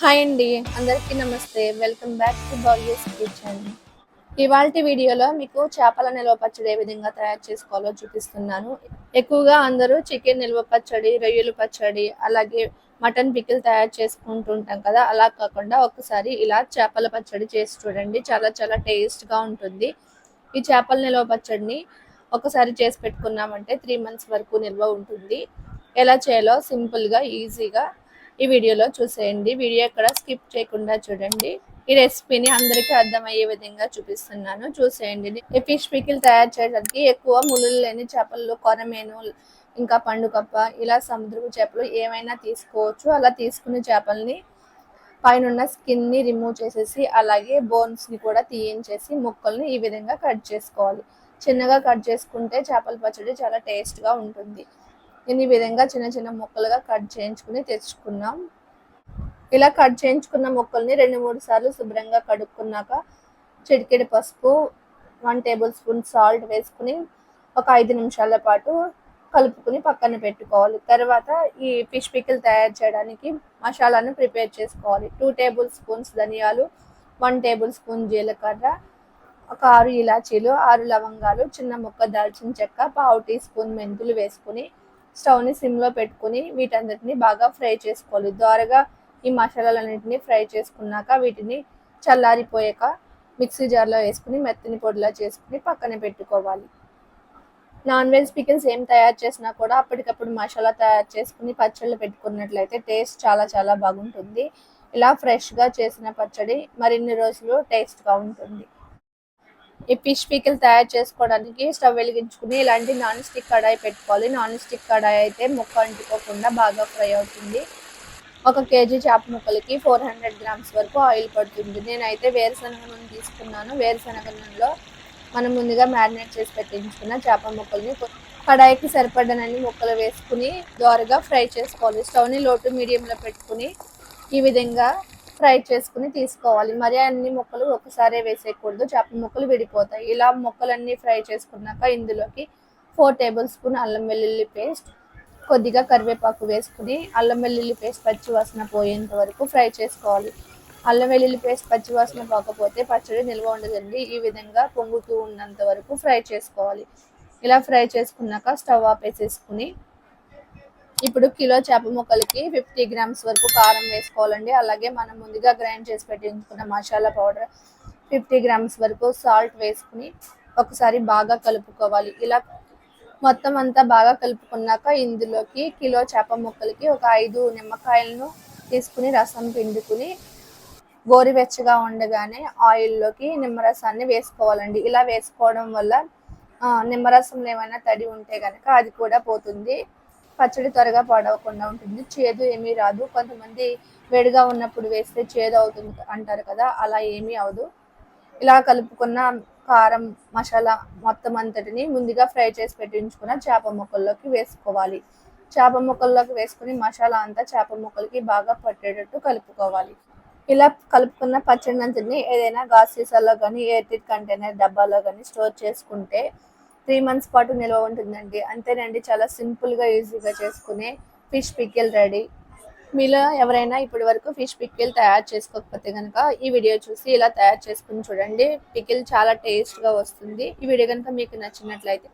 Hi అండి, అందరికీ నమస్తే. Welcome back to బాలీస్ kitchen. ఇవాల్టి వీడియోలో మీకు చేపల నిల్వ పచ్చడి ఏ విధంగా తయారు చేసుకోవాలో చూపిస్తున్నాను. ఎక్కువగా అందరూ చికెన్ నిల్వ పచ్చడి, రొయ్యల పచ్చడి, అలాగే మటన్ పికిల్ తయారు చేసుకుంటుంటాం కదా. అలా కాకుండా ఒకసారి ఇలా చేపల పచ్చడి చేసి చూడండి. చాలా చాలా టేస్ట్గా ఉంటుంది. ఈ చేపల నిల్వ పచ్చడిని ఒకసారి చేసి పెట్టుకున్నామంటే 3 months వరకు నిల్వ ఉంటుంది. ఎలా చేయాలో సింపుల్గా ఈజీగా ఈ వీడియోలో చూసేయండి. వీడియో ఎక్కడ స్కిప్ చేయకుండా చూడండి. ఈ రెసిపీని అందరికీ అర్థమయ్యే విధంగా చూపిస్తున్నాను, చూసేయండి. ఈ ఫిష్ పికిల్ తయారు చేయడానికి ఎక్కువ ముళ్ళు లేని చేపలు, కొరమేను, ఇంకా పండుకప్ప, ఇలా సముద్రపు చేపలు ఏమైనా తీసుకోవచ్చు. అలా తీసుకునే చేపల్ని పైన స్కిన్ని రిమూవ్ చేసేసి అలాగే బోన్స్ని కూడా తీయించేసి ముక్కల్ని ఈ విధంగా కట్ చేసుకోవాలి. చిన్నగా కట్ చేసుకుంటే చేపల పచ్చడి చాలా టేస్ట్గా ఉంటుంది. ఈ విధంగా చిన్న చిన్న ముక్కలుగా కట్ చేయించుకుని తెచ్చుకున్నాం. ఇలా కట్ చేయించుకున్న ముక్కల్ని 2-3 సార్లు శుభ్రంగా కడుక్కున్నాక చిటికెడు పసుపు, 1 tablespoon సాల్ట్ వేసుకుని ఒక 5 నిమిషాల పాటు కలుపుకుని పక్కన పెట్టుకోవాలి. తర్వాత ఈ ఫిష్ పికిల్ తయారు చేయడానికి మసాలాను ప్రిపేర్ చేసుకోవాలి. 2 tablespoons ధనియాలు, 1 tablespoon జీలకర్ర, ఒక 6 ఇలాచీలు, 6 లవంగాలు, చిన్న ముక్క దాల్చిన చెక్క, 1/2 teaspoon మెంతులు వేసుకుని స్టవ్ని సిమ్లో పెట్టుకుని వీటన్నిటిని బాగా ఫ్రై చేసుకోవాలి. దోరగా ఈ మసాలాలన్నింటినీ ఫ్రై చేసుకున్నాక వీటిని చల్లారిపోయాక మిక్సీ జార్లో వేసుకుని మెత్తని పొడిలా చేసుకుని పక్కన పెట్టుకోవాలి. నాన్ వెజ్ పికిల్స్ ఏం తయారు చేసినా కూడా అప్పటికప్పుడు మసాలా తయారు చేసుకుని పచ్చళ్ళు పెట్టుకున్నట్లయితే టేస్ట్ చాలా చాలా బాగుంటుంది. ఇలా ఫ్రెష్గా చేసిన పచ్చడి మరిన్ని రోజులు టేస్ట్గా ఉంటుంది. ఈ ఫిష్ పికిల్ తయారు చేసుకోవడానికి స్టవ్ వెలిగించుకుని ఇలాంటి నాన్ స్టిక్ కడాయి పెట్టుకోవాలి. నాన్ స్టిక్ కడాయి అయితే ముక్క అంటుకోకుండా బాగా ఫ్రై అవుతుంది. 1 kg చేప ముక్కలకి 400 grams వరకు ఆయిల్ పడుతుంది. నేనైతే వేరుశనగ నూనె తీసుకున్నాను. వేరుశనగ నూనెలో మనం ముందుగా మ్యారినేట్ చేసి పెట్టించుకున్న చేప ముక్కల్ని కడాయికి సరిపడనన్ని ముక్కలు వేసుకుని దోరగా ఫ్రై చేసుకోవాలి. స్టవ్ని లో టు మీడియంలో పెట్టుకుని ఈ విధంగా ఫ్రై చేసుకుని తీసుకోవాలి. మరి అన్ని ముక్కలు ఒకసారి వేసేయకూడదు, చేప ముక్కలు విడిపోతాయి. ఇలా ముక్కలన్నీ ఫ్రై చేసుకున్నాక ఇందులోకి 4 tablespoon అల్లం వెల్లుల్లి పేస్ట్, కొద్దిగా కరివేపాకు వేసుకుని అల్లం వెల్లుల్లి పేస్ట్ పచ్చివాసన పోయేంత వరకు ఫ్రై చేసుకోవాలి. అల్లం వెల్లుల్లి పేస్ట్ పచ్చివాసన పోకపోతే పచ్చడి నిల్వ ఉండదండి. ఈ విధంగా పొంగుతూ ఉన్నంత వరకు ఫ్రై చేసుకోవాలి. ఇలా ఫ్రై చేసుకున్నాక స్టవ్ ఆపేసేసుకుని ఇప్పుడు కిలో చేప ముక్కలకి 50 grams వరకు కారం వేసుకోవాలండి. అలాగే మనం ముందుగా గ్రైండ్ చేసి పెట్టించుకున్న మసాలా పౌడర్ 50 grams వరకు సాల్ట్ వేసుకుని ఒకసారి బాగా కలుపుకోవాలి. ఇలా మొత్తం అంతా బాగా కలుపుకున్నాక ఇందులోకి కిలో చేప ముక్కలకి ఒక 5 నిమ్మకాయలను తీసుకుని రసం పిండుకుని గోరువెచ్చగా ఉండగానే ఆయిల్లోకి నిమ్మరసాన్ని వేసుకోవాలండి. ఇలా వేసుకోవడం వల్ల నిమ్మరసంలో ఏమైనా తడి ఉంటే కనుక అది కూడా పోతుంది. పచ్చడి త్వరగా పాడవకుండా ఉంటుంది. చేదు ఏమీ రాదు. కొంతమంది వేడిగా ఉన్నప్పుడు వేస్తే చేదు అవుతుంది అంటారు కదా, అలా ఏమీ అవదు. ఇలా కలుపుకున్న కారం మసాలా మొత్తం అంతటిని ముందుగా ఫ్రై చేసి పెట్టించుకున్న చేప ముక్కల్లోకి వేసుకోవాలి. చేప ముక్కల్లోకి వేసుకుని మసాలా అంతా చేప ముక్కలకి బాగా పట్టేటట్టు కలుపుకోవాలి. ఇలా కలుపుకున్న పచ్చడి అంతటిని ఏదైనా గాజు సీసాలో కానీ ఎయిర్ టైట్ కంటైనర్ డబ్బాలో కానీ స్టోర్ చేసుకుంటే 3 months పాటు నిల్వ ఉంటుందండి. అంతేనండి, చాలా సింపుల్గా ఈజీగా చేసుకునే ఫిష్ పికిల్ రెడీ. మీలో ఎవరైనా ఇప్పటి వరకు ఫిష్ పికిల్ తయారు చేసుకోకపోతే కనుక ఈ వీడియో చూసి ఇలా తయారు చేసుకుని చూడండి. పికిల్ చాలా టేస్ట్గా వస్తుంది. ఈ వీడియో కనుక మీకు నచ్చినట్లయితే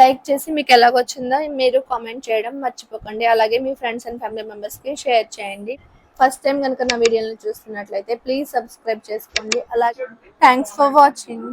లైక్ చేసి మీకు ఎలాగొచ్చిందో మీరు కామెంట్ చేయడం మర్చిపోకండి. అలాగే మీ ఫ్రెండ్స్ అండ్ ఫ్యామిలీ మెంబర్స్కి షేర్ చేయండి. ఫస్ట్ టైం కనుక నా వీడియోని చూస్తున్నట్లయితే ప్లీజ్ సబ్స్క్రైబ్ చేసుకోండి. అలాగే థ్యాంక్స్ ఫర్ వాచింగ్.